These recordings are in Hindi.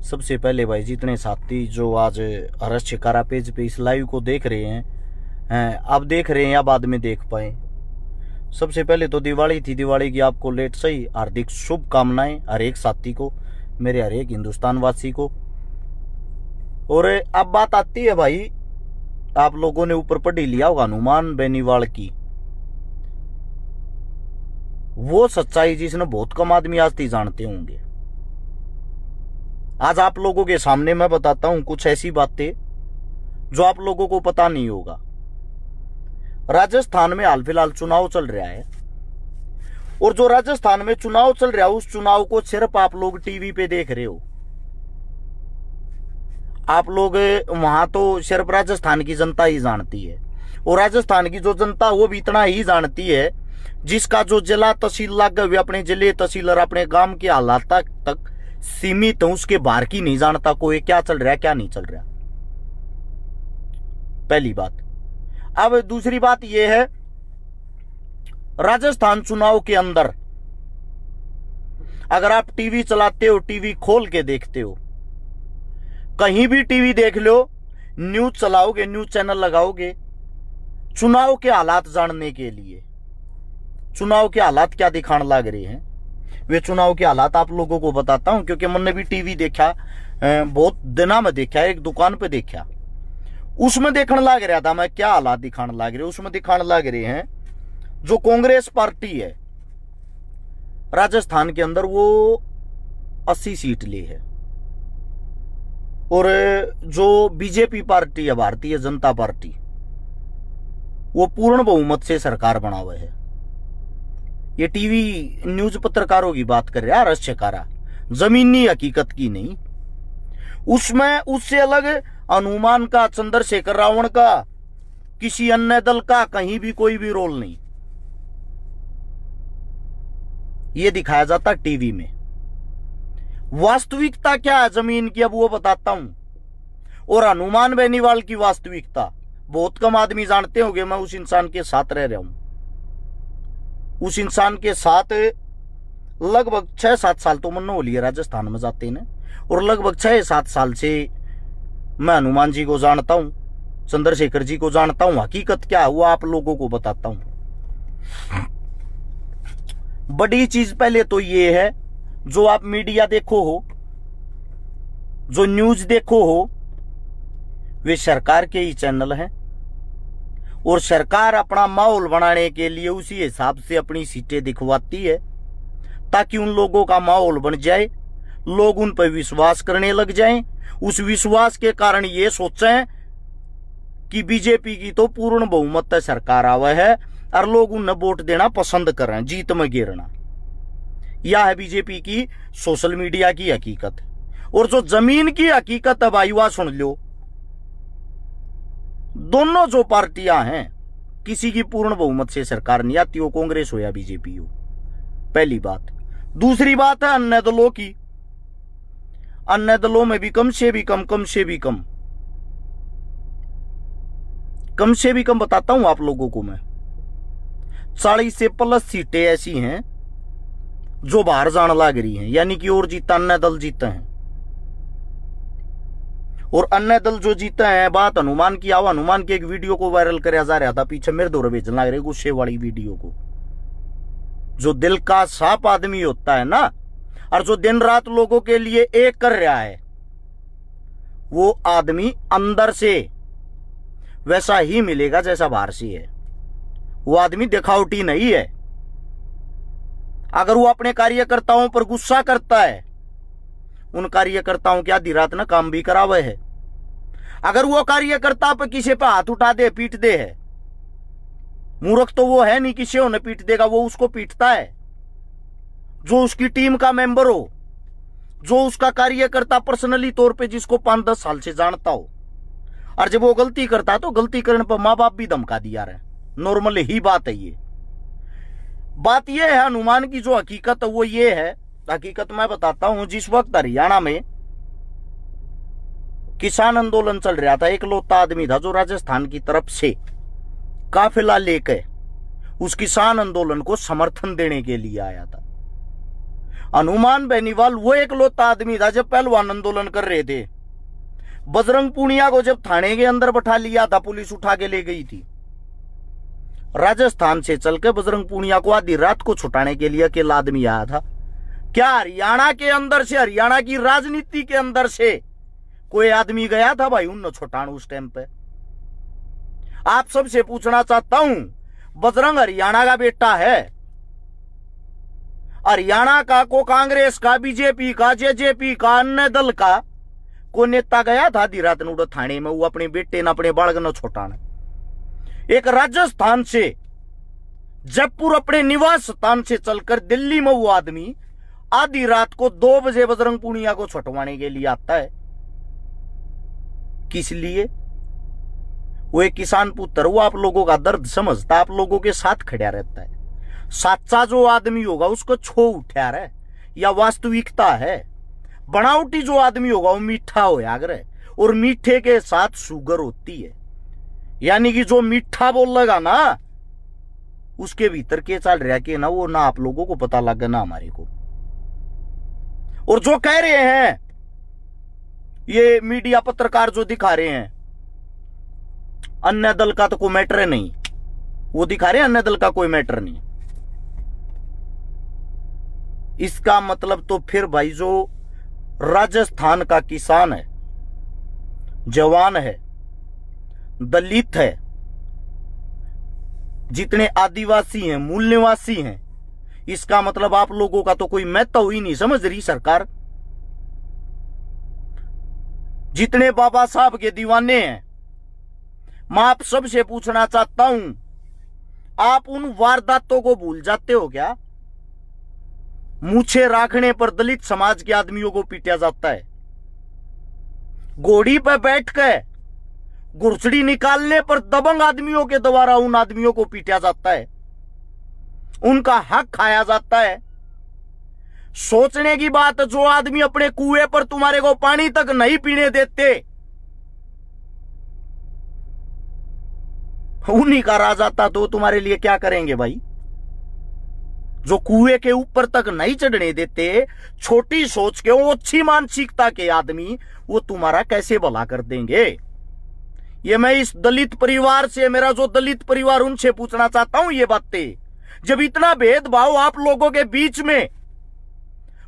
सबसे पहले भाई जितने साथी जो आज हर्ष शिकारा पेज पे इस लाइव को देख रहे हैं, अब देख रहे हैं या बाद में देख पाए, सबसे पहले तो दिवाली थी। दिवाली की आपको लेट सही हार्दिक शुभकामनाएं हर एक साथी को, मेरे हर एक हिंदुस्तान वासी को। और अब बात आती है भाई, आप लोगों ने ऊपर पढ़ी लिया होगा हनुमान बेनीवाल की, वो सच्चाई जिसने बहुत कम आदमी आज तक जानते होंगे। आज आप लोगों के सामने मैं बताता हूं कुछ ऐसी बातें जो आप लोगों को पता नहीं होगा। राजस्थान में हाल फिलहाल चुनाव चल रहा है, और जो राजस्थान में चुनाव चल रहा है उस चुनाव को सिर्फ आप लोग टीवी पे देख रहे हो। आप लोग वहां तो सिर्फ राजस्थान की जनता ही जानती है, और राजस्थान की जो जनता वो भी इतना ही जानती है जिसका जो जिला तहसील लग गए अपने जिले तहसील और अपने गांव के हालात तक सीमित है, उसके बाहर की नहीं जानता कोई क्या चल रहा है क्या नहीं चल रहा। पहली बात। अब दूसरी बात यह है, राजस्थान चुनाव के अंदर अगर आप टीवी चलाते हो, टीवी खोल के देखते हो, कहीं भी टीवी देख लो, न्यूज चलाओगे, न्यूज चैनल लगाओगे, चुनाव के हालात जानने के लिए, चुनाव के हालात क्या दिखाने लग रहे हैं, वे चुनाव के हालात आप लोगों को बताता हूं, क्योंकि मैंने भी टीवी देखा, बहुत दिनों में देखा, एक दुकान पे देखा, उसमें देखने लग रहा था मैं क्या हालात दिखाने लग रहे। उसमें दिखाने लग रहे हैं जो कांग्रेस पार्टी है राजस्थान के अंदर वो 80 सीट ली है, और जो बीजेपी पार्टी है भारतीय जनता पार्टी वो पूर्ण बहुमत से सरकार बना हुआ है। ये टीवी न्यूज पत्रकारों की बात कर रहा है हर्ष शिकारा, जमीनी हकीकत की नहीं। उसमें उससे अलग हनुमान का, चंद्रशेखर रावण का, किसी अन्य दल का कहीं भी कोई भी रोल नहीं ये दिखाया जाता टीवी में। वास्तविकता क्या है जमीन की अब वो बताता हूं, और हनुमान बेनीवाल की वास्तविकता बहुत कम आदमी जानते होंगे। मैं उस इंसान के साथ रह रहा हूं, उस इंसान के साथ लगभग 6-7 साल तो मन हो लिए राजस्थान में जाते ने, और लगभग 6-7 साल से मैं हनुमान जी को जानता हूं, चंद्रशेखर जी को जानता हूं। हकीकत क्या है वो आप लोगों को बताता हूं। बड़ी चीज पहले तो ये है, जो आप मीडिया देखो हो, जो न्यूज देखो हो, वे सरकार के ही चैनल हैं, और सरकार अपना माहौल बनाने के लिए उसी हिसाब से अपनी सीटें दिखवाती है, ताकि उन लोगों का माहौल बन जाए, लोग उन पर विश्वास करने लग जाएं। उस विश्वास के कारण ये सोचें कि बीजेपी की तो पूर्ण बहुमत सरकार आवा है, और लोग उन्हें वोट देना पसंद कर रहे हैं, जीत में गिरना। यह है बीजेपी की सोशल मीडिया की हकीकत। और जो जमीन की हकीकत है भाई वह सुन लो, दोनों जो पार्टियां हैं किसी की पूर्ण बहुमत से सरकार नहीं आती, हो कांग्रेस हो या बीजेपी हो, पहली बात। दूसरी बात है अन्य दलों की। अन्य दलों में भी कम से भी कम बताता हूं आप लोगों को मैं, 40 से प्लस सीटें ऐसी हैं जो बाहर जाने लग रही हैं, यानी कि और जीता अन्य दल जीते हैं। और अन्य दल जो जीते हैं, बात हनुमान की आओ, हनुमान की एक वीडियो को वायरल कराया जा रहा था, पीछे मेरे दौरे भेजने लग रहे गुस्से वाली वीडियो को। जो दिल का साफ आदमी होता है ना, और जो दिन रात लोगों के लिए एक कर रहा है, वो आदमी अंदर से वैसा ही मिलेगा जैसा बाहर से है। वो आदमी दिखावटी नहीं है। अगर वो अपने कार्यकर्ताओं पर गुस्सा करता है, उन कार्यकर्ताओं की आधी रात ना काम भी करावे है। अगर वो कार्यकर्ता पे किसी पे हाथ उठा दे, पीट दे है, मूर्ख तो वो है नहीं किसी उन्हें पीट देगा, वो उसको पीटता है जो उसकी टीम का मेंबर हो, जो उसका कार्यकर्ता पर्सनली तौर पे जिसको 5-10 साल से जानता हो। और जब वो गलती करता है तो गलती करने पर माँ बाप भी धमका दिया रहे, नॉर्मल ही बात है। ये बात ये है हनुमान की जो हकीकत है वो ये है, हकीकत मैं बताता हूं। जिस वक्त हरियाणा में किसान आंदोलन चल रहा था, एक लौता आदमी था जो राजस्थान की तरफ से काफिला लेकर उस किसान आंदोलन को समर्थन देने के लिए आया था। हनुमान बेनीवाल वो एकलौता आदमी था जब पहलवान आंदोलन कर रहे थे, बजरंग पूनिया को जब थाने के अंदर बैठा लिया था, पुलिस उठा के ले गई थी, राजस्थान से चलकर बजरंग पूनिया को आधी रात को छुटाने के लिए अकेला आदमी आया था। क्या हरियाणा के अंदर से, हरियाणा की राजनीति के अंदर से कोई आदमी गया था भाई उन छुटाने उस टाइम पे? आप सबसे पूछना चाहता हूं, बजरंग हरियाणा का बेटा है, हरियाणा का को कांग्रेस का, बीजेपी का, जेजेपी का, अन्य दल का को नेता गया था आधी रात नूडो थाने में वो अपने बेटे न अपने बालक न छुटाने? एक राजस्थान से जयपुर अपने निवास स्थान से चलकर दिल्ली में वो आदमी आधी रात को 2 बजे बजरंग पूनिया को छुटवाने के लिए आता है। किस लिए? वो एक किसान पुत्र, वो आप लोगों का दर्द समझता, आप लोगों के साथ खड़ा रहता है। सच्चा जो आदमी होगा उसको छो उठा है या वास्तविकता है। बनावटी जो आदमी होगा वो मीठा होया करे, और मीठे के साथ शुगर होती है, यानी कि जो मीठा बोलेगा ना उसके भीतर के चल रहा के ना वो ना आप लोगों को पता लगे ना हमारे को। और जो कह रहे हैं ये मीडिया पत्रकार जो दिखा रहे हैं अन्य दल का तो कोई मैटर नहीं, वो दिखा रहे हैं अन्य दल का कोई मैटर नहीं, इसका मतलब तो फिर भाई जो राजस्थान का किसान है, जवान है, दलित है, जितने आदिवासी हैं, मूल निवासी हैं, इसका मतलब आप लोगों का तो कोई महत्व ही नहीं समझ रही सरकार। जितने बाबा साहब के दीवाने हैं, मैं आप सबसे पूछना चाहता हूं, आप उन वारदातों को भूल जाते हो क्या? मूछे राखने पर दलित समाज के आदमियों को पीटा जाता है, घोड़ी पर बैठकर घुड़सड़ी निकालने पर दबंग आदमियों के द्वारा उन आदमियों को पीटा जाता है, उनका हक खाया जाता है। सोचने की बात, जो आदमी अपने कुएं पर तुम्हारे को पानी तक नहीं पीने देते, उन्हीं का राज आता तो तुम्हारे लिए क्या करेंगे भाई? जो कुएं के ऊपर तक नहीं चढ़ने देते, छोटी सोच के, ओछी मानसिकता के आदमी, वो तुम्हारा कैसे भला कर देंगे? ये मैं इस दलित परिवार से, मेरा जो दलित परिवार, उनसे पूछना चाहता हूं ये बातें। जब इतना भेदभाव आप लोगों के बीच में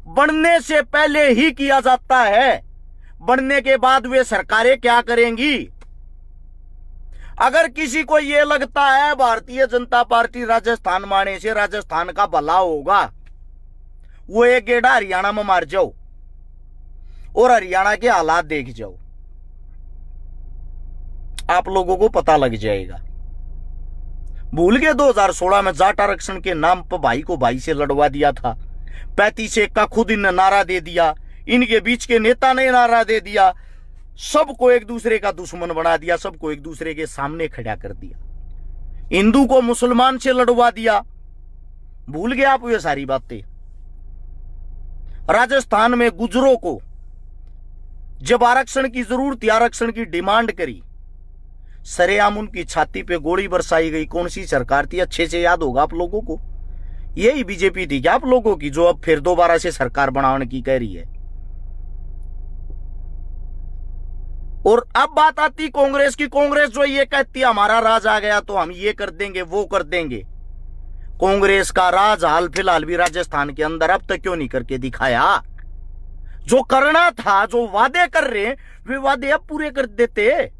बनने से पहले ही किया जाता है, बनने के बाद वे सरकारें क्या करेंगी? अगर किसी को यह लगता है भारतीय जनता पार्टी राजस्थान में आने से राजस्थान का भला होगा, वो एक गेड़ा हरियाणा में मार जाओ और हरियाणा के हालात देख जाओ, आप लोगों को पता लग जाएगा। भूल गए 2016 में जाट आरक्षण के नाम पर भाई को भाई से लड़वा दिया था, 35 का खुद इन नारा दे दिया, इनके बीच के नेता ने नारा दे दिया, सबको एक दूसरे का दुश्मन बना दिया, सबको एक दूसरे के सामने खड़ा कर दिया, हिंदू को मुसलमान से लड़वा दिया। भूल गए आप ये सारी बातें? राजस्थान में गुजरों को जब आरक्षण की जरूरत थी, आरक्षण की डिमांड करी, सरेआम उनकी छाती पे गोली बरसाई गई। कौन सी सरकार थी? अच्छे से याद होगा आप लोगों को, यही बीजेपी थी क्या आप लोगों की, जो अब फिर दोबारा से सरकार बनाने की कह रही है। और अब बात आती कांग्रेस की, कांग्रेस जो ये कहती है हमारा राज आ गया तो हम ये कर देंगे वो कर देंगे। कांग्रेस का राज हाल फिलहाल भी राजस्थान के अंदर अब तक क्यों नहीं करके दिखाया? जो करना था, जो वादे कर रहे वे वादे अब पूरे कर देते।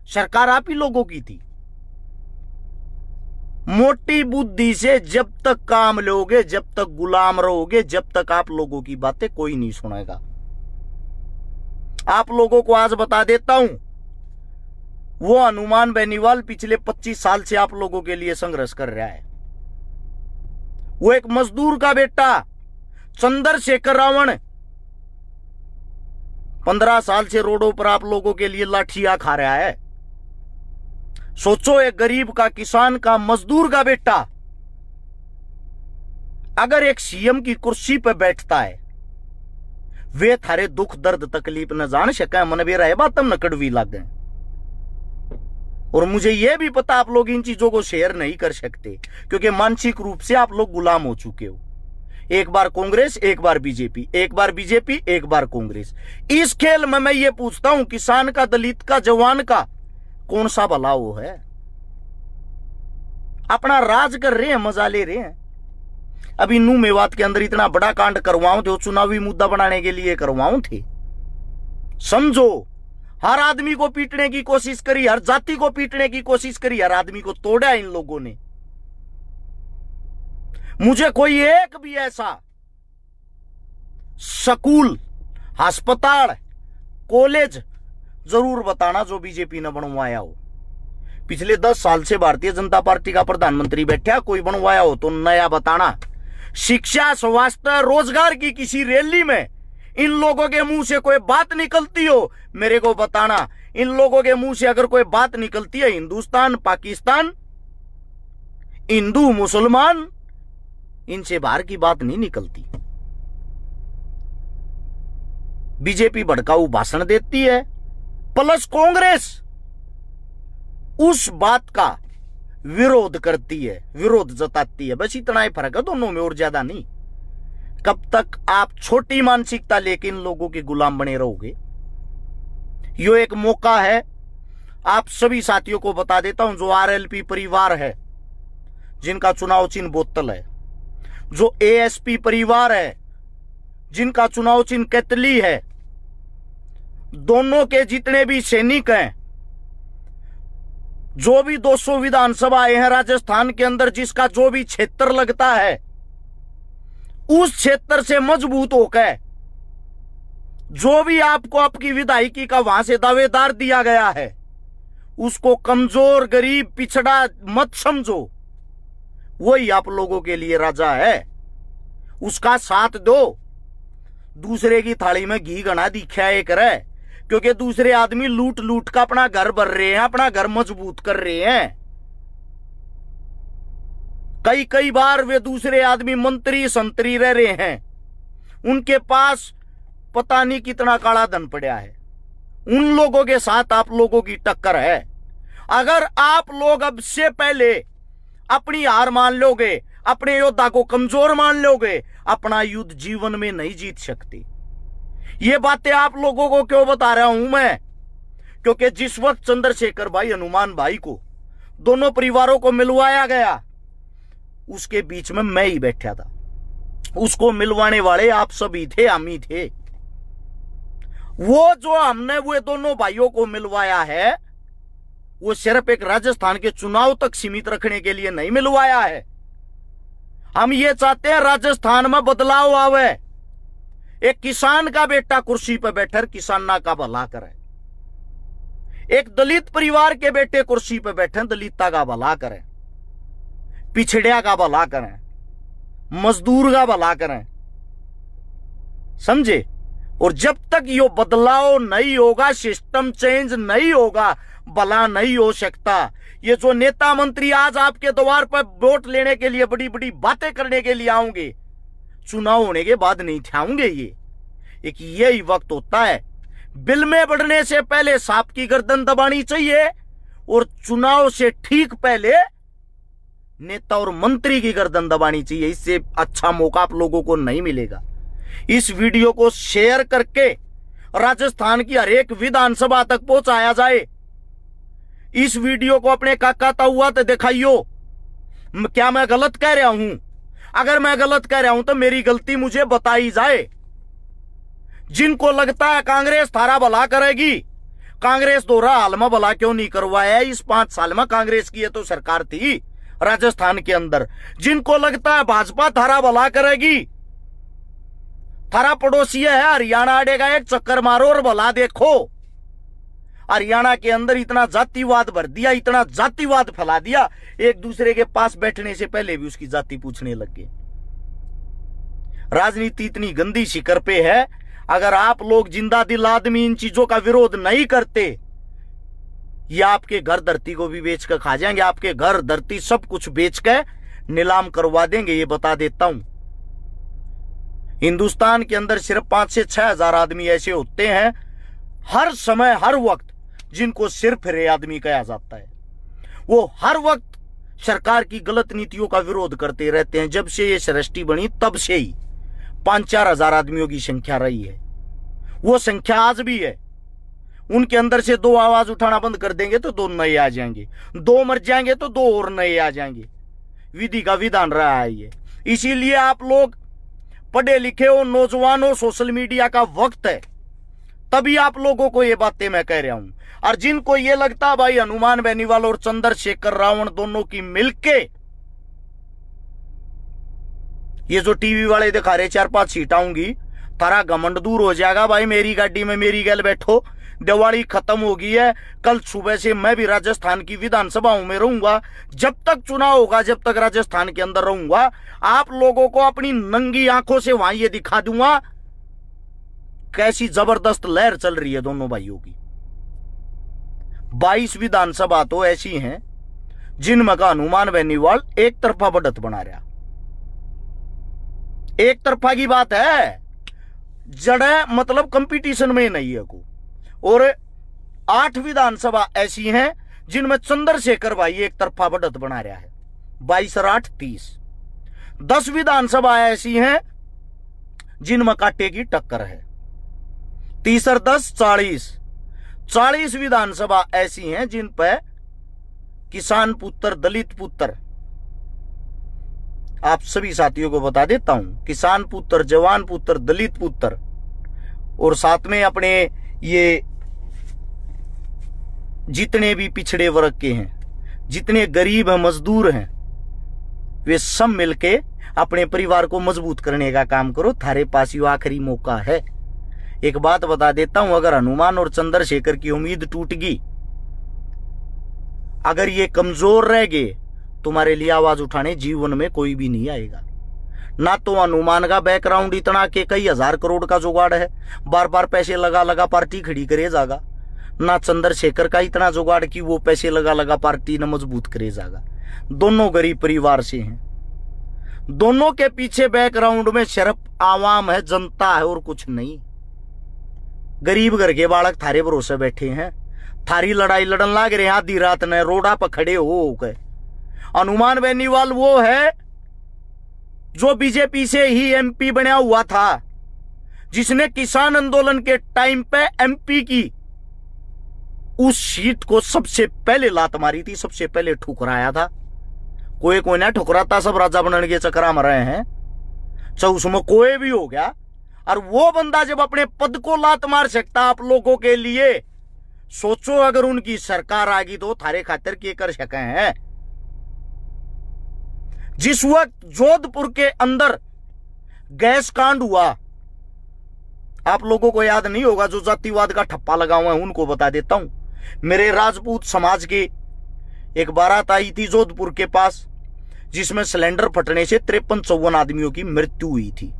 सरकार आप ही लोगों की थी। मोटी बुद्धि से जब तक काम लोगे, जब तक गुलाम रहोगे, जब तक आप लोगों की बातें कोई नहीं सुनेगा। आप लोगों को आज बता देता हूं, वो हनुमान बेनीवाल पिछले 25 साल से आप लोगों के लिए संघर्ष कर रहा है। वो एक मजदूर का बेटा चंद्रशेखर रावण 15 साल से रोडों पर आप लोगों के लिए लाठियां खा रहा है। सोचो, एक गरीब का, किसान का, मजदूर का बेटा अगर एक सीएम की कुर्सी पर बैठता है, वे थारे दुख दर्द तकलीफ न जान सके, मन भी रहे बात न कड़वी लागे। और मुझे यह भी पता आप लोग इन चीजों को शेयर नहीं कर सकते, क्योंकि मानसिक रूप से आप लोग गुलाम हो चुके हो। एक बार कांग्रेस, एक बार बीजेपी, एक बार बीजेपी, एक बार कांग्रेस। इस खेल में मैं ये पूछता हूं, किसान का, दलित का, जवान का कौन सा भला वो है? अपना राज कर रहे हैं, मजा ले रहे हैं। अभी नू मेवात के अंदर इतना बड़ा कांड करवाऊं तो चुनावी मुद्दा बनाने के लिए करवाऊं थे? समझो, हर आदमी को पीटने की कोशिश करी, हर जाति को पीटने की कोशिश करी, हर आदमी को तोड़ा इन लोगों ने। मुझे कोई एक भी ऐसा स्कूल, अस्पताल, कॉलेज जरूर बताना जो बीजेपी ने बनवाया हो। पिछले 10 साल से भारतीय जनता पार्टी का प्रधानमंत्री बैठा, कोई बनवाया हो तो नया बताना। शिक्षा, स्वास्थ्य, रोजगार की किसी रैली में इन लोगों के मुंह से कोई बात निकलती हो, मेरे को बताना। इन लोगों के मुंह से अगर कोई बात निकलती है हिंदुस्तान, पाकिस्तान, हिंदू, मुसलमान, इनसे बाहर की बात नहीं निकलती। बीजेपी भड़काऊ भाषण देती है, प्लस कांग्रेस उस बात का विरोध करती है, विरोध जताती है। बस इतना ही फर्क है दोनों में, और ज्यादा नहीं। कब तक आप छोटी मानसिकता लेके इन लोगों के गुलाम बने रहोगे? यो एक मौका है, आप सभी साथियों को बता देता हूं, जो आरएलपी परिवार है जिनका चुनाव चिन्ह बोतल है, जो एएसपी परिवार है जिनका चुनाव चिन्ह केतली है, दोनों के जितने भी सैनिक हैं, जो भी 200 विधानसभाएं हैं राजस्थान के अंदर, जिसका जो भी क्षेत्र लगता है, उस क्षेत्र से मजबूत होकर जो भी आपको आपकी विधायकी का वहां से दावेदार दिया गया है, उसको कमजोर, गरीब, पिछड़ा मत समझो। वही आप लोगों के लिए राजा है, उसका साथ दो। दूसरे की थाली में घी गना दिखाए करे, क्योंकि दूसरे आदमी लूट लूट का अपना घर भर रहे हैं, अपना घर मजबूत कर रहे हैं। कई कई बार वे दूसरे आदमी मंत्री संतरी रह रहे हैं, उनके पास पता नहीं कितना काला धन पड़ा है। उन लोगों के साथ आप लोगों की टक्कर है। अगर आप लोग अब से पहले अपनी हार मान लोगे, अपने योद्धा को कमजोर मान लोगे, अपना युद्ध जीवन में नहीं जीत सकते। ये बातें आप लोगों को क्यों बता रहा हूं मैं? क्योंकि जिस वक्त चंद्रशेखर भाई, हनुमान भाई को, दोनों परिवारों को मिलवाया गया, उसके बीच में मैं ही बैठा था। उसको मिलवाने वाले आप सभी थे, हम ही थे। वो जो हमने वो दोनों भाइयों को मिलवाया है, वो सिर्फ एक राजस्थान के चुनाव तक सीमित रखने के लिए नहीं मिलवाया है। हम ये चाहते हैं राजस्थान में बदलाव आवे, एक किसान का बेटा कुर्सी पर बैठकर किसाना का भला करे, एक दलित परिवार के बेटे कुर्सी पर बैठे दलिता का भला करें, पिछड़िया का भला करें, मजदूर का भला करें, समझे? और जब तक ये बदलाव नहीं होगा, सिस्टम चेंज नहीं होगा, भला नहीं हो सकता। ये जो नेता मंत्री आज आपके द्वार पर वोट लेने के लिए बड़ी बड़ी बातें करने के लिए आओगे, चुनाव होने के बाद नहीं ठाऊंगे। ये एक यही वक्त होता है, बिल में बढ़ने से पहले सांप की गर्दन दबानी चाहिए, और चुनाव से ठीक पहले नेता और मंत्री की गर्दन दबानी चाहिए। इससे अच्छा मौका आप लोगों को नहीं मिलेगा। इस वीडियो को शेयर करके राजस्थान की हर एक विधानसभा तक पहुंचाया जाए। इस वीडियो को अपने काका ताऊआ तो दिखाइयो। क्या मैं गलत कह रहा हूं? अगर मैं गलत कह रहा हूं तो मेरी गलती मुझे बताई जाए। जिनको लगता है कांग्रेस थारा भला करेगी, कांग्रेस दोहरा हाल में भला क्यों नहीं करवाया? इस 5 साल में कांग्रेस की ये तो सरकार थी राजस्थान के अंदर। जिनको लगता है भाजपा थारा भला करेगी, थारा पड़ोसी है हरियाणा आड़ेगा, एक चक्कर मारो और भला देखो। हरियाणा के अंदर इतना जातिवाद भर दिया, इतना जातिवाद फैला दिया, एक दूसरे के पास बैठने से पहले भी उसकी जाति पूछने लग गए। राजनीति इतनी गंदी शिखर पे है। अगर आप लोग जिंदा दिल आदमी इन चीजों का विरोध नहीं करते, ये आपके घर धरती को भी बेच कर खा जाएंगे। आपके घर धरती सब कुछ बेच कर नीलाम करवा देंगे, ये बता देता हूं। हिंदुस्तान के अंदर सिर्फ 5 से 6 हजार आदमी ऐसे होते हैं हर समय हर वक्त जिनको सिर फिरे आदमी कहा जाता है। वो हर वक्त सरकार की गलत नीतियों का विरोध करते रहते हैं। जब से ये सृष्टि बनी तब से ही 5-4 हजार आदमियों की संख्या रही है, वो संख्या आज भी है। उनके अंदर से 2 आवाज उठाना बंद कर देंगे तो 2 नए आ जाएंगे, 2 मर जाएंगे तो 2 और नए आ जाएंगे। विधि का विधान रहा है ये। इसीलिए आप लोग पढ़े लिखे हो, नौजवान हो, सोशल मीडिया का वक्त है, तभी आप लोगों को ये बातें मैं कह रहा हूं। और जिनको ये लगता भाई हनुमान बेनीवाल और चंद्रशेखर रावण दोनों की मिलके ये जो टीवी वाले दिखा रहे 4-5 सीट आऊंगी, तारा घमंड दूर हो जाएगा भाई। मेरी गाड़ी में मेरी गैल बैठो, दिवाली खत्म हो गई है। कल सुबह से मैं भी राजस्थान की विधानसभाओं में रहूंगा। जब तक चुनाव होगा, जब तक राजस्थान के अंदर रहूंगा, आप लोगों को अपनी नंगी आंखों से वहां ये दिखा दूंगा कैसी जबरदस्त लहर चल रही है दोनों भाइयों की। 22 विधानसभा तो ऐसी हैं जिनमें का हनुमान बेनीवाल एक तरफा बढ़त बना रहा। एक तरफा की बात है, जड़े मतलब कंपटीशन में नहीं है को। और 8 विधानसभा ऐसी हैं जिनमें चंद्रशेखर भाई एक तरफा बढ़त बना रहा है, 22 और 8 30। 10 विधानसभा ऐसी हैं जिनमें कांटे की टक्कर है, 30 और 10 40। 40 विधानसभा ऐसी हैं जिन पर किसान पुत्र, दलित पुत्र, आप सभी साथियों को बता देता हूं, किसान पुत्र, जवान पुत्र, दलित पुत्र और साथ में अपने ये जितने भी पिछड़े वर्ग के हैं, जितने गरीब हैं, मजदूर हैं, वे सब मिलके अपने परिवार को मजबूत करने का काम करो। थारे पास ये आखिरी मौका है। एक बात बता देता हूं, अगर हनुमान और चंद्रशेखर की उम्मीद टूट गई, अगर ये कमजोर रह गए, तुम्हारे लिए आवाज उठाने जीवन में कोई भी नहीं आएगा। ना तो हनुमान का बैकग्राउंड इतना के कई हजार करोड़ का जुगाड़ है, बार बार पैसे लगा लगा पार्टी खड़ी करे जागा, ना चंद्रशेखर का इतना जुगाड़ कि वो पैसे लगा लगा पार्टी न मजबूत करे जागा। दोनों गरीब परिवार से हैं, दोनों के पीछे बैकग्राउंड में सिर्फ आवाम है, जनता है और कुछ नहीं। गरीब घर के बालक थारे भरोसे बैठे हैं, थारी लड़ाई लड़न लाग रहे हैं आधी रात ने रोडा पर खड़े हो गए। हनुमान बेनीवाल वो है जो बीजेपी से ही एमपी बना हुआ था, जिसने किसान आंदोलन के टाइम पे एमपी की उस सीट को सबसे पहले लात मारी थी, सबसे पहले ठुकराया था। कोई ना ठुकराता, सब राजा बनने के चक्कर में रहे हैं, चाहे उसमें कोई भी हो गया। और वो बंदा जब अपने पद को लात मार सकता आप लोगों के लिए, सोचो अगर उनकी सरकार आ गई तो थारे खातिर क्या कर सके हैं। जिस वक्त जोधपुर के अंदर गैस कांड हुआ, आप लोगों को याद नहीं होगा, जो जातिवाद का ठप्पा लगा हुआ है उनको बता देता हूं। मेरे राजपूत समाज के एक बारात आई थी जोधपुर के पास, जिसमें सिलेंडर फटने से 53-54 आदमियों की मृत्यु हुई थी।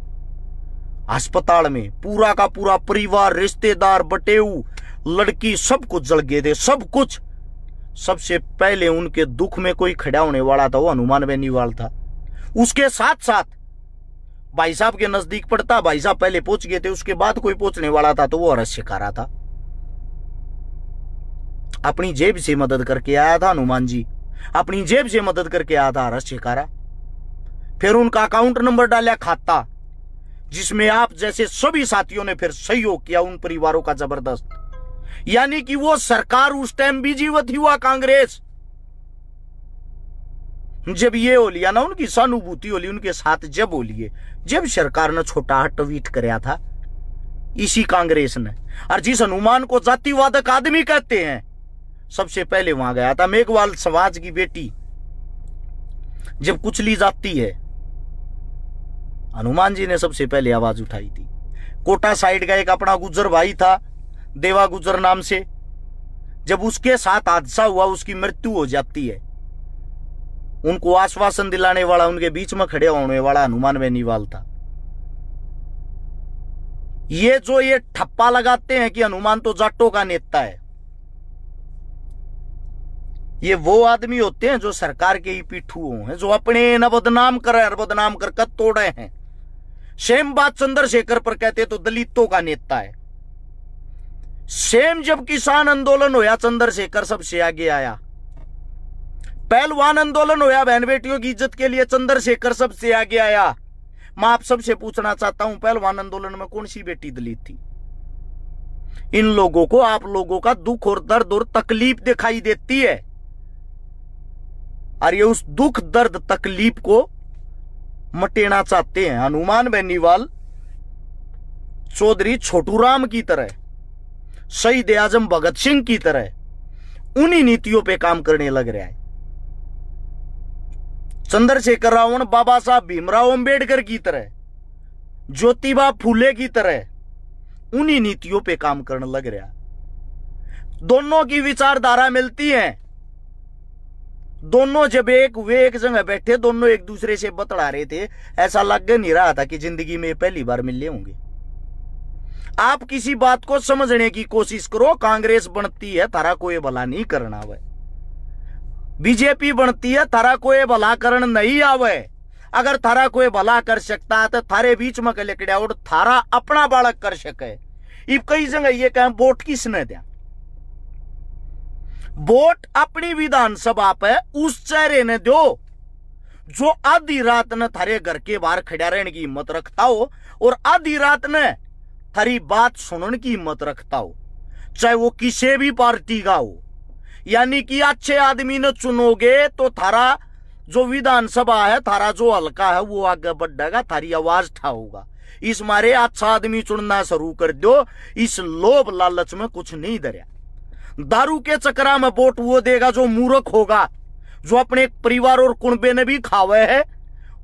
अस्पताल में पूरा का पूरा परिवार, रिश्तेदार, बटेऊ, लड़की सब कुछ जल गए थे, सब कुछ। सबसे पहले उनके दुख में कोई खड़ा होने वाला था वो हनुमान बेनीवाल था। उसके साथ साथ भाई साहब के नजदीक पड़ता, भाई साहब पहले पहुंच गए थे, उसके बाद कोई पहुंचने वाला था तो वो हर्ष शिकारा था। अपनी जेब से मदद करके आया था हनुमान जी, अपनी जेब से मदद करके आया था हर्ष शिकारा। फिर उनका अकाउंट नंबर डाला खाता, जिसमें आप जैसे सभी साथियों ने फिर सहयोग किया उन परिवारों का जबरदस्त। यानी कि वो सरकार उस टाइम भी जीवित हुआ, कांग्रेस जब ये हो लिया ना, उनकी सहानुभूति होली उनके साथ जब हो लिए, जब सरकार ने छोटा ट्वीट कराया था इसी कांग्रेस ने। और जिस हनुमान को जातिवादक आदमी कहते हैं, सबसे पहले वहां गया था। मेघवाल समाज की बेटी जब कुचली जाती है, हनुमान जी ने सबसे पहले आवाज उठाई थी। कोटा साइड का एक अपना गुज्जर भाई था, देवा गुज्जर नाम से, जब उसके साथ हादसा हुआ, उसकी मृत्यु हो जाती है, उनको आश्वासन दिलाने वाला, उनके बीच में खड़े होने वाला हनुमान बेनीवाल था। ये जो ये ठप्पा लगाते हैं कि हनुमान तो जाटों का नेता है, ये वो आदमी होते हैं जो सरकार के ही पिट्ठू हैं, जो अपने न बदनाम कर बदनाम कर तोड़े हैं। सेम बात चंद्रशेखर पर कहते तो दलितों का नेता है। सेम जब किसान आंदोलन होया, चंद्रशेखर सबसे आगे आया। पहलवान आंदोलन होया बहन बेटियों की इज्जत के लिए, चंद्रशेखर सबसे आगे आया। मैं आप सबसे पूछना चाहता हूं, पहलवान आंदोलन में कौन सी बेटी दलित थी? इन लोगों को आप लोगों का दुख और दर्द और तकलीफ दिखाई देती है, और ये उस दुख दर्द तकलीफ को मटेना चाहते हैं। हनुमान बेनीवाल चौधरी छोटूराम की तरह, शहीद आजम भगत सिंह की तरह उन्हीं नीतियों पे काम करने लग रहा है। चंद्रशेखर रावण बाबा साहब भीमराव अंबेडकर की तरह, ज्योतिबा फूले की तरह उन्हीं नीतियों पे काम करने लग रहा है। दोनों की विचारधारा मिलती है। दोनों जब एक जगह बैठे, दोनों एक दूसरे से बतला रहे थे, ऐसा लग नहीं रहा था कि जिंदगी में पहली बार मिले होंगे। आप किसी बात को समझने की कोशिश करो। कांग्रेस बनती है थारा कोई भला नहीं करना आवे, बीजेपी बनती है थारा कोई भला करन नहीं आवे। अगर थारा कोई भला कर सकता है तो थारे बीच में कलेकड़ा और थारा अपना बालक कर सके। इब कई जगह ये कहें वोट किसने दिया? वोट अपनी विधानसभा पे उस चेहरे ने दो जो आधी रात ने थारे घर के बाहर खड़ा रहने की हिम्मत रखता हो और आधी रात ने थारी बात सुनने की हिम्मत रखता हो, चाहे वो किसी भी पार्टी का हो। यानी कि अच्छे आदमी ने चुनोगे तो थारा जो विधानसभा है, थारा जो हल्का है वो आगे बढ़ेगा, थारी आवाज ठाओगा। इस मारे अच्छा आदमी चुनना शुरू कर दो। इस लोभ लालच में कुछ नहीं डरा। दारू के चक्रा में वोट वो देगा जो मूर्ख होगा, जो अपने परिवार और कुंबे ने भी खावे है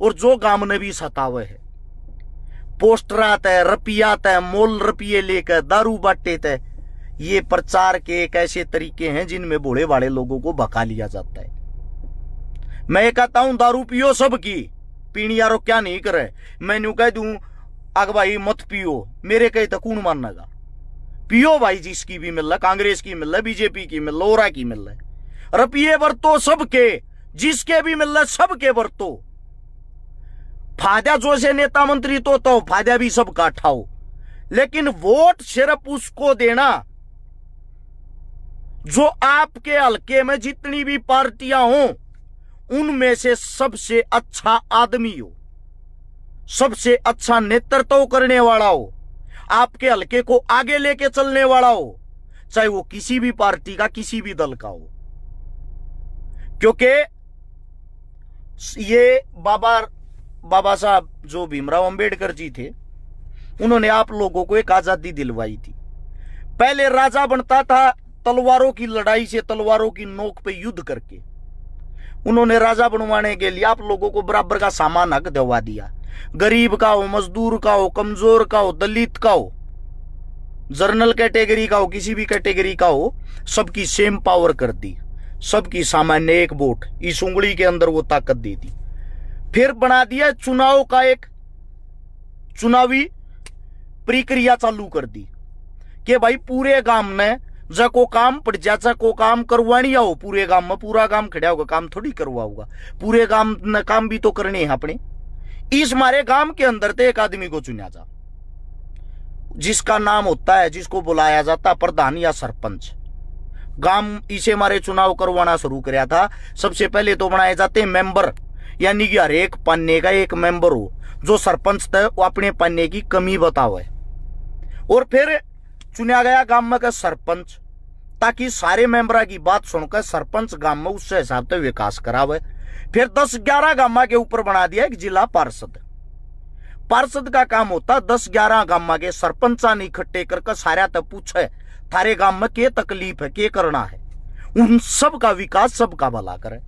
और जो गांव ने भी सतावे है। पोस्टर आता है, रुपया आता है, मोल रुपये लेकर दारू बांटे थे। ये प्रचार के एक ऐसे तरीके हैं जिनमें बूढ़े बाड़े लोगों को भगा लिया जाता है। मैं कहता हूं दारू पियो सबकी, पीनी यारो क्या नहीं करे। मैं न्यू कह दूं अग भाई मत पियो, मेरे कहे तो कौन माननेगा? पियो भाई, जिसकी भी मिल रहा, कांग्रेस की मिल रहा, बीजेपी की मिल रहा, ओरा की मिल रहा। रुपये बरतो सबके, जिसके भी मिल रहा सबके बरतो। फायदा जो से नेता मंत्री तो फायदा भी सबका उठाओ, लेकिन वोट सिर्फ उसको देना जो आपके हल्के में जितनी भी पार्टियां हो उनमें से सबसे अच्छा आदमी हो, सबसे अच्छा नेतृत्व करने वाला हो, आपके हल्के को आगे लेके चलने वाला हो, चाहे वो किसी भी पार्टी का, किसी भी दल का हो। क्योंकि ये बाबा साहब जो भीमराव अंबेडकर जी थे, उन्होंने आप लोगों को एक आजादी दिलवाई थी। पहले राजा बनता था तलवारों की लड़ाई से, तलवारों की नोक पे युद्ध करके। उन्होंने राजा बनवाने के लिए आप लोगों को बराबर का सामान हक दिलवा दिया। गरीब का हो, मजदूर का हो, कमजोर का हो, दलित का हो, जर्नल कैटेगरी का हो, किसी भी कैटेगरी का हो, सबकी सेम पावर कर दी। सबकी सामान्य एक वोट, इस उंगली के अंदर वो ताकत दे दी। फिर बना दिया चुनाव का एक चुनावी प्रक्रिया चालू कर दी कि भाई पूरे गांव में जको काम पड़ जा, जको काम करवानी हो पूरे गांव में, पूरा गांव खड़ा होगा, काम थोड़ी करवाओगा, पूरे गांव ने काम भी तो करने हैं अपने। इस मारे गांव के अंदर तो एक आदमी को चुना जा, जिसका नाम होता है, जिसको बुलाया जाता प्रधान या सरपंच। गांव इसे मारे चुनाव करवाना शुरू कराया था। सबसे पहले तो बनाए जाते मेंबर, यानी कि हर एक पन्ने का एक मेंबर हो, जो सरपंच थे वो अपने पन्ने की कमी बतावे। और फिर चुना गया गांव में का सरपंच, ताकि सारे मेंबरा की बात सुनकर सरपंच गांव में उससे हिसाब से विकास करावे। फिर 10-11 गांव के ऊपर बना दिया एक जिला पार्षद। पार्षद का काम होता 10-11 गांव के सरपंचा ने इकट्ठे करके सारा तक पूछे थारे गांव में क्या तकलीफ है, क्या करना है, उन सब का विकास, सबका भला करे।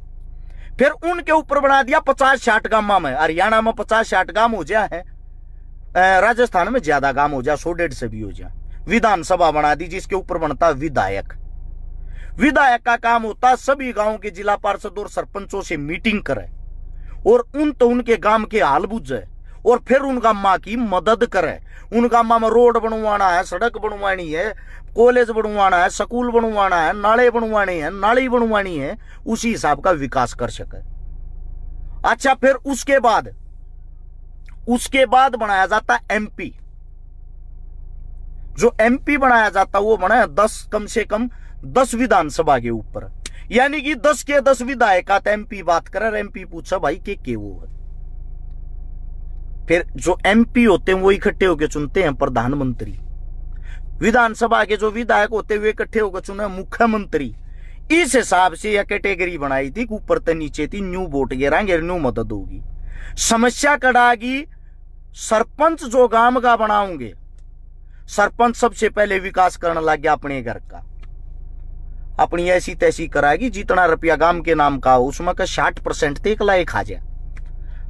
फिर उनके ऊपर बना दिया 50-60 गांव में। हरियाणा में 50-60 गांव हो जाए हैं, राजस्थान में ज्यादा गांव हो जाए, 100-150 से भी हो जाए। विधानसभा बना दी जिसके ऊपर बनता विधायक। विधायक का काम होता सभी गांव के जिला पार्षद और सरपंचों से मीटिंग करे और उनके गांव के हाल बुझे और फिर उन गांव की मदद करे। उन गांव में रोड बनवाना है, सड़क बनवानी है, कॉलेज बनवाना है, स्कूल बनवाना है, नाले बनवाने हैं, नाली बनवानी है, उसी हिसाब का विकास कर सके। अच्छा, फिर उसके बाद बनाया जाता एमपी। जो एमपी बनाया जाता वो बना 10, कम से कम 10 विधानसभा के ऊपर। यानी कि 10 के 10 विधायक का एमपी बात करे, एमपी पूछा भाई के वो है। फिर जो एमपी होते हैं वो इकट्ठे होकर चुनते हैं प्रधानमंत्री। विधानसभा के जो विधायक होते हुए इकट्ठे होकर चुने मुख्यमंत्री। इस हिसाब से यह कैटेगरी बनाई थी कि ऊपर से नीचे थी, न्यू वोट गिराएंगे, न्यू मदद होगी। समस्या कड़ागी सरपंच जो गांव का बनाओगे, सरपंच सबसे पहले विकास करने लग गया अपने घर का, अपनी ऐसी तैसी कराएगी, जितना रुपया गांव के नाम का हो उसमें का 60% तो एक लाए खा जाए,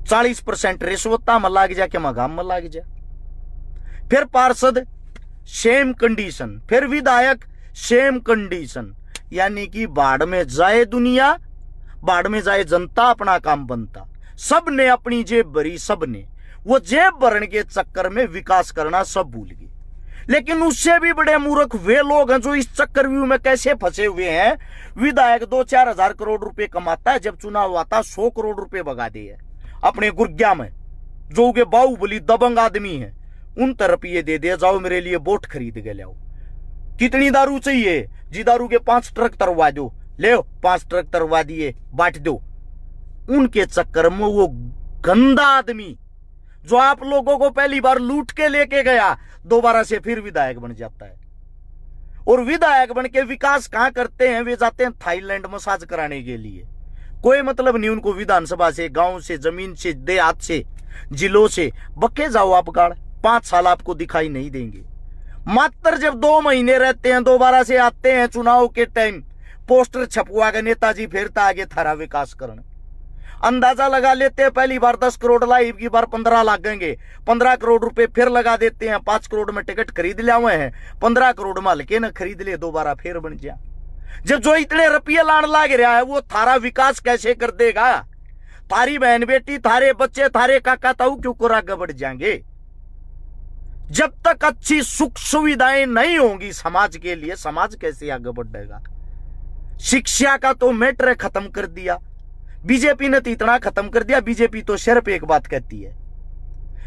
40% रिश्वता में लाग जा के गांव में लाग जा। फिर पार्षद सेम कंडीशन, फिर विधायक सेम कंडीशन, यानी कि बाढ़ में जाए दुनिया, बाढ़ में जाए जनता, अपना काम बनता। सब ने अपनी जेब भरी, सब ने वो जेब भरने के चक्कर में विकास करना सब भूल गए। लेकिन उससे भी बड़े मूर्ख वे लोग हैं जो इस चक्रव्यूह में कैसे फंसे हुए हैं। विधायक 2-4 हजार करोड़ रुपए कमाता है, जब चुनाव आता 100 करोड़ रुपए भगा दिए अपने गुर्गिया में, जो के बाहुबली दबंग आदमी है, उन तरफ ये दे दे, जाओ मेरे लिए बोट खरीद के लाओ। कितनी दारू चाहिए जी, दारू के 5 ट्रक तरवा दो, ले 5 ट्रक तरवा दिए, बांट दो। उनके चक्कर में वो गंदा आदमी जो आप लोगों को पहली बार लूट के लेके गया, दोबारा से फिर विधायक बन जाता है। और विधायक बन के विकास कहां करते हैं, वे जाते हैं थाईलैंड मसाज कराने के लिए। कोई मतलब नहीं उनको विधानसभा से, गांव से, जमीन से, देहात से, जिलों से। बक्के जाओ आप गाड़, 5 साल आपको दिखाई नहीं देंगे। मात्र जब 2 महीने रहते हैं, दोबारा से आते हैं चुनाव के टाइम, पोस्टर छपवा के नेताजी फिरता आगे थारा विकास करना। अंदाजा लगा लेते हैं, पहली बार 10 करोड़ लाई, की बार 15 लगेंगे, 15 करोड़ रुपए फिर लगा देते हैं, 5 करोड़ में टिकट खरीद लिया हुए हैं, 15 करोड़ में हल्के न खरीद ले, दोबारा फिर बन जा। जब जो इतने रुपये लाने लग रहा है, वो थारा विकास कैसे कर देगा? थारी बहन बेटी, थारे बच्चे, थारे काका ताऊ क्यों को आगे बढ़ जाएंगे? जब तक अच्छी सुख सुविधाएं नहीं होंगी समाज के लिए, समाज कैसे आगे बढ़ेगा? शिक्षा का तो मैटर खत्म कर दिया बीजेपी ने, तो इतना खत्म कर दिया। बीजेपी तो सिर्फ एक बात कहती है,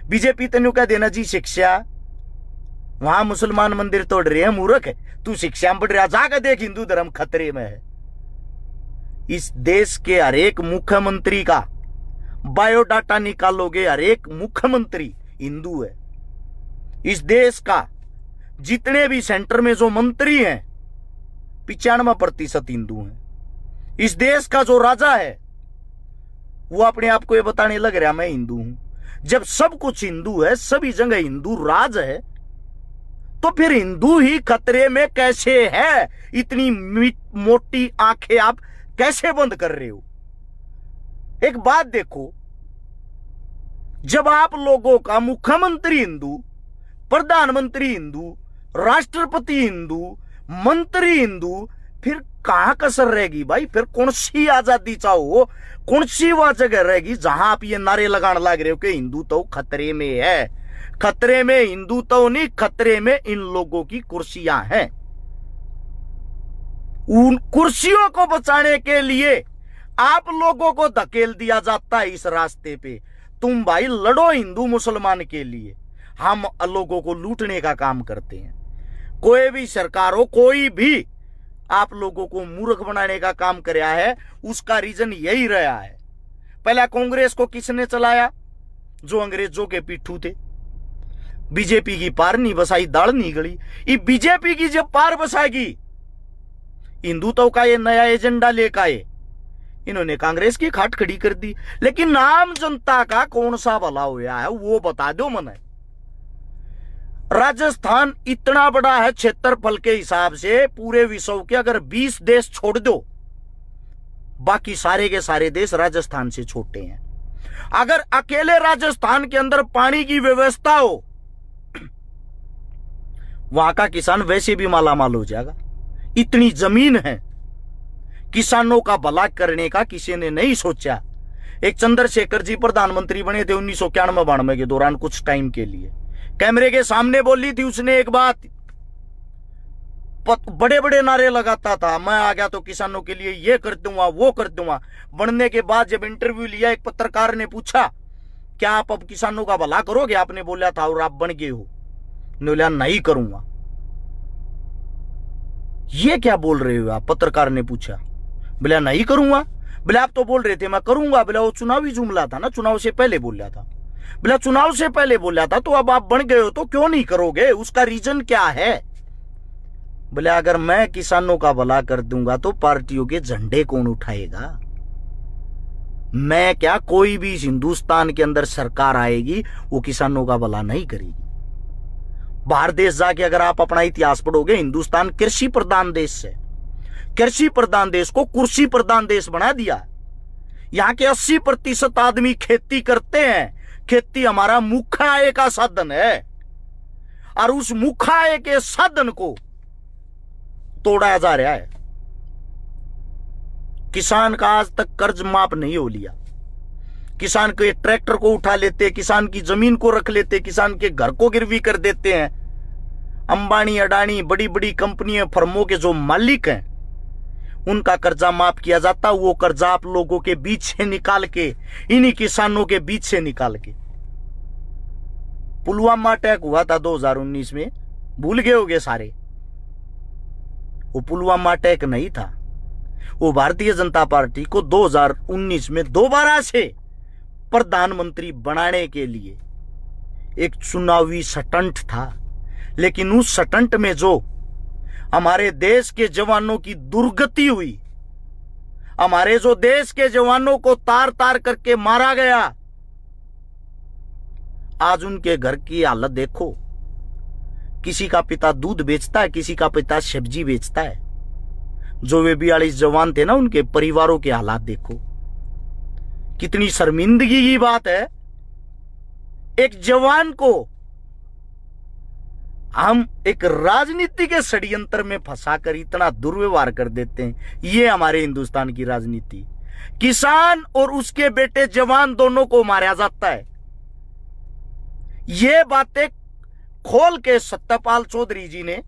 बीजेपी तेन कह देना जी शिक्षा, वहां मुसलमान मंदिर तोड़ रहे हैं, मूर्ख है तू, शिक्षा में बढ़ रहा, जाकर देख हिंदू धर्म खतरे में है। इस देश के हर एक मुख्यमंत्री का बायोडाटा निकालोगे, हर एक मुख्यमंत्री हिंदू है। इस देश का जितने भी सेंटर में जो मंत्री हैं 95% हिंदू हैं। इस देश का जो राजा है वो अपने आप को ये बताने लग रहा मैं हिंदू हूं। जब सब कुछ हिंदू है, सभी जगह हिंदू राज है, तो फिर हिंदू ही खतरे में कैसे है? इतनी मोटी आंखें आप कैसे बंद कर रहे हो? एक बात देखो, जब आप लोगों का मुख्यमंत्री हिंदू, प्रधानमंत्री हिंदू, राष्ट्रपति हिंदू, मंत्री हिंदू, फिर कहां कसर रहेगी भाई? फिर कौन सी आजादी चाहो, कौन सी वह जगह रहेगी जहां आप ये नारे लगाने लग रहे हो कि हिंदू तो खतरे में है? खतरे में हिंदू तो नहीं, खतरे में इन लोगों की कुर्सियां हैं। उन कुर्सियों को बचाने के लिए आप लोगों को धकेल दिया जाता है इस रास्ते पे। तुम भाई लड़ो हिंदू मुसलमान के लिए, हम लोगों को लूटने का काम करते हैं। कोई भी सरकार हो, कोई भी आप लोगों को मूर्ख बनाने का काम कर रहा है, उसका रीजन यही रहा है। पहला कांग्रेस को किसने चलाया? जो अंग्रेजों के पिट्ठू थे। बीजेपी की पार नहीं बसाई, दाल नहीं गली। ये बीजेपी की जब पार बसाएगी, हिंदुत्व का ये नया एजेंडा लेकर आए, इन्होंने कांग्रेस की खाट खड़ी कर दी। लेकिन आम जनता का कौन सा भला हुआ है वो बता दो मने। राजस्थान इतना बड़ा है क्षेत्रफल के हिसाब से, पूरे विश्व के अगर 20 देश छोड़ दो, बाकी सारे के सारे देश राजस्थान से छोटे हैं। अगर अकेले राजस्थान के अंदर पानी की व्यवस्था हो, वहां का किसान वैसे भी मालामाल हो जाएगा। इतनी जमीन है, किसानों का भला करने का किसी ने नहीं सोचा। एक चंद्रशेखर जी प्रधानमंत्री बने थे 1991-92 के दौरान, कुछ टाइम के लिए कैमरे के सामने बोली थी उसने एक बात, बड़े बड़े नारे लगाता था, मैं आ गया तो किसानों के लिए ये कर दूंगा, वो कर दूंगा। बनने के बाद जब इंटरव्यू लिया, एक पत्रकार ने पूछा क्या आप अब किसानों का भला करोगे? आपने बोला था और आप बन गए हो। बोला नहीं करूंगा। ये क्या बोल रहे हो आप? पत्रकार ने पूछा। बोला नहीं करूंगा। बोले आप तो बोल रहे थे मैं करूंगा। बोला वो चुनावी जुमला था ना, चुनाव से पहले बोला था। बोला चुनाव से पहले बोला था तो अब आप बन गए हो तो क्यों नहीं करोगे, उसका रीजन क्या है। बोले अगर मैं किसानों का भला कर दूंगा तो पार्टियों के झंडे कौन उठाएगा। मैं क्या, कोई भी हिंदुस्तान के अंदर सरकार आएगी वो किसानों का भला नहीं करेगी। बाहर देश जाके अगर आप अपना इतिहास पढ़ोगे, हिंदुस्तान कृषि प्रधान देश है, कृषि प्रधान देश को कुर्सी प्रधान देश बना दिया। यहां के 80% आदमी खेती करते हैं। खेती हमारा मुख्य आय का साधन है और उस मुख्य आय के साधन को तोड़ा जा रहा है। किसान का आज तक कर्ज माफ नहीं हो लिया। किसान के ट्रैक्टर को उठा लेते, किसान की जमीन को रख लेते, किसान के घर को गिरवी कर देते हैं। अंबानी, अडानी, बड़ी बड़ी कंपनियों, फर्मों के जो मालिक हैं उनका कर्जा माफ किया जाता। वो कर्जा आप लोगों के बीच से निकाल के, इन्हीं किसानों के बीच से निकाल के। पुलवामा अटैक हुआ था 2019 में, भूल गए होंगे सारे। वो पुलवामा अटैक नहीं था, वो भारतीय जनता पार्टी को 2019 में दोबारा से प्रधानमंत्री बनाने के लिए एक चुनावी स्टंट था। लेकिन उस स्टंट में जो हमारे देश के जवानों की दुर्गति हुई, हमारे जो देश के जवानों को तार तार करके मारा गया, आज उनके घर की हालत देखो। किसी का पिता दूध बेचता है, किसी का पिता सब्जी बेचता है। जो वे 42 जवान थे ना, उनके परिवारों के हालात देखो। कितनी शर्मिंदगी की बात है। एक जवान को हम एक राजनीति के षड्यंत्र में फंसाकर इतना दुर्व्यवहार कर देते हैं। ये हमारे हिंदुस्तान की राजनीति। किसान और उसके बेटे जवान दोनों को मारा जाता है। ये बातें खोल के सत्यपाल चौधरी जी ने,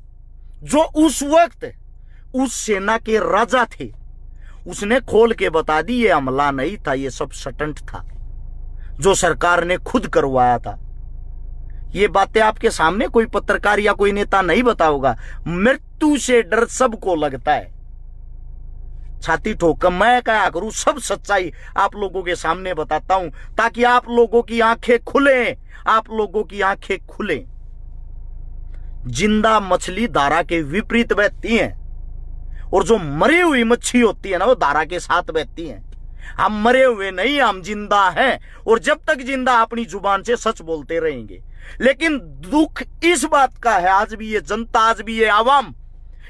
जो उस वक्त उस सेना के राजा थे, उसने खोल के बता दी ये हमला नहीं था, ये सब स्टंट था जो सरकार ने खुद करवाया था। ये बातें आपके सामने कोई पत्रकार या कोई नेता नहीं बताओगा। मृत्यु से डर सबको लगता है। छाती ठोक मैं क्या करूं, सब सच्चाई आप लोगों के सामने बताता हूं ताकि आप लोगों की आंखें खुले, आप लोगों की आंखें खुले। जिंदा मछली धारा के विपरीत बहती है और जो मरी हुई मच्छी होती है ना, वो धारा के साथ बहती है। हम मरे हुए नहीं, हम जिंदा हैं और जब तक जिंदा अपनी जुबान से सच बोलते रहेंगे। लेकिन दुख इस बात का है, आज भी ये जनता, आज भी ये आवाम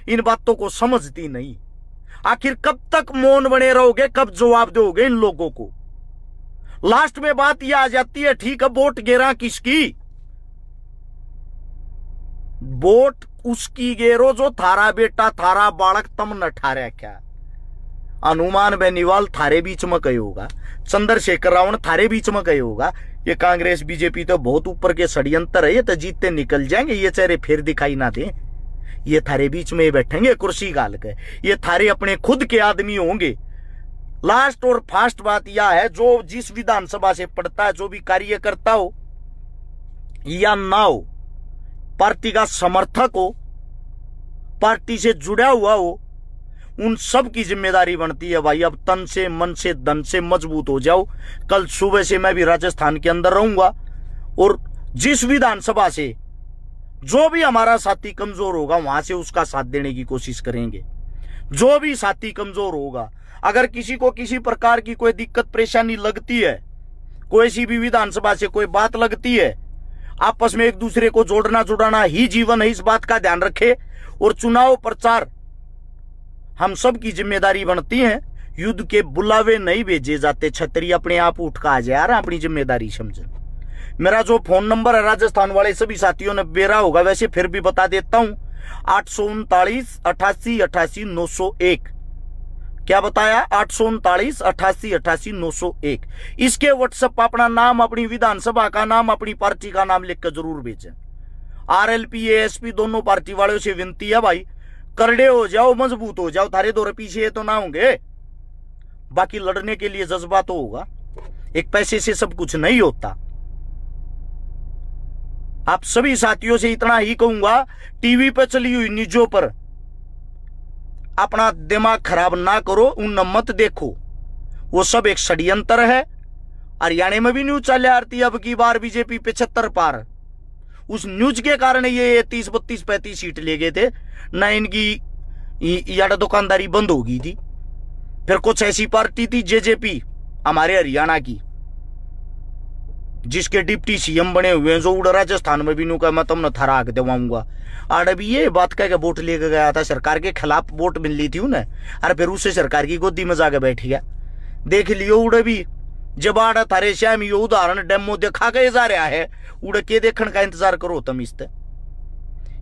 इन बातों को समझती नहीं। आखिर कब तक मौन बने रहोगे, कब जवाब दोगे इन लोगों को। लास्ट में बात यह आ जाती है, ठीक है वोट गिरा किसकी, वोट उसकी गेरो जो थारा बेटा थारा बालक तम न ठारे। क्या हनुमान बेनीवाल थारे बीच में कही होगा, चंद्रशेखर रावण थारे बीच में कही होगा। ये कांग्रेस बीजेपी तो बहुत ऊपर के षड्यंत्र है, ये तो जीतते निकल जाएंगे, ये चेहरे फिर दिखाई ना दे। ये थारे बीच में बैठेंगे कुर्सी गाल के, ये थारे अपने खुद के आदमी होंगे। लास्ट और फास्ट बात यह है, जो जिस विधानसभा से पढ़ता है, जो भी कार्य करता हो या ना हो, पार्टी का समर्थक हो, पार्टी से जुड़ा हुआ हो, उन सब की जिम्मेदारी बनती है भाई अब तन से, मन से, धन से मजबूत हो जाओ। कल सुबह से मैं भी राजस्थान के अंदर रहूंगा और जिस विधानसभा से जो भी हमारा साथी कमजोर होगा वहां से उसका साथ देने की कोशिश करेंगे। जो भी साथी कमजोर होगा, अगर किसी को किसी प्रकार की कोई दिक्कत परेशानी लगती है, कोई सी भी विधानसभा से कोई बात लगती है, आपस में एक दूसरे को जोड़ना जुड़ाना ही जीवन है, इस बात का ध्यान रखे। और चुनाव प्रचार हम सब की जिम्मेदारी बनती है। युद्ध के बुलावे नहीं भेजे जाते, छतरी अपने आप उठ का आ जाए यार, अपनी जिम्मेदारी समझे। मेरा जो फोन नंबर है, राजस्थान वाले सभी साथियों ने बेरा होगा, वैसे फिर भी बता देता हूं, 839 88 88 901। क्या बताया? 839 88 88 901। इसके व्हाट्सएप अपना नाम, अपनी विधानसभा का नाम, अपनी पार्टी का नाम लिखकर जरूर भेजें। आरएलपी एएसपी दोनों पार्टी वालों से विनती है भाई, करड़े हो जाओ, मजबूत हो जाओ, थारे दो पीछे तो ना होंगे। बाकी लड़ने के लिए जज्बा तो होगा, एक पैसे से सब कुछ नहीं होता। आप सभी साथियों से इतना ही कहूंगा, टीवी पर चली हुई न्यूज़ों पर अपना दिमाग खराब ना करो, उन मत देखो, वो सब एक षड्यंत्र है। हरियाणा में भी न्यूज चल आती अब की बार बीजेपी 75 पार। उस न्यूज के कारण ये 30, 32, 35 सीट ले गए थे ना। इनकी यार दुकानदारी बंद हो गई थी। फिर कुछ ऐसी पार्टी थी जेजेपी हमारे हरियाणा की, जिसके डिप्टी सीएम बने हुए हैं, जो उड़ राजस्थान में भी नू का मैं तुमने थरा के दिवाऊंगा। और अभी ये बात कह के वोट लेके गया था, सरकार के खिलाफ वोट मिल ली थी उन्हें, और फिर उससे सरकार की गोदी में जाके बैठ गया। देख लियो उड़ भी जब आड़ा थारे श्याम ये उदाहरण डेमो देखा गए जा रहा है, उड़ के देखने का इंतजार करो तुम। इस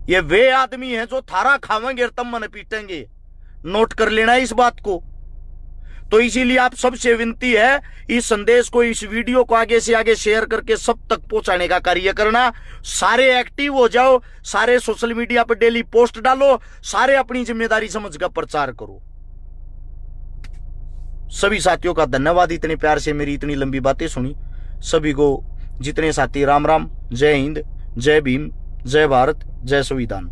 ये वे आदमी हैं जो थारा खावेंगे और तम मन पीटेंगे, नोट कर लेना इस बात को। तो इसीलिए आप सबसे विनती है, इस संदेश को, इस वीडियो को आगे से आगे शेयर करके सब तक पहुंचाने का कार्य करना। सारे एक्टिव हो जाओ, सारे सोशल मीडिया पर डेली पोस्ट डालो, सारे अपनी जिम्मेदारी समझकर प्रचार करो। सभी साथियों का धन्यवाद, इतने प्यार से मेरी इतनी लंबी बातें सुनी। सभी को जितने साथी राम राम, जय हिंद, जय भीम, जय भारत, जय संविधान।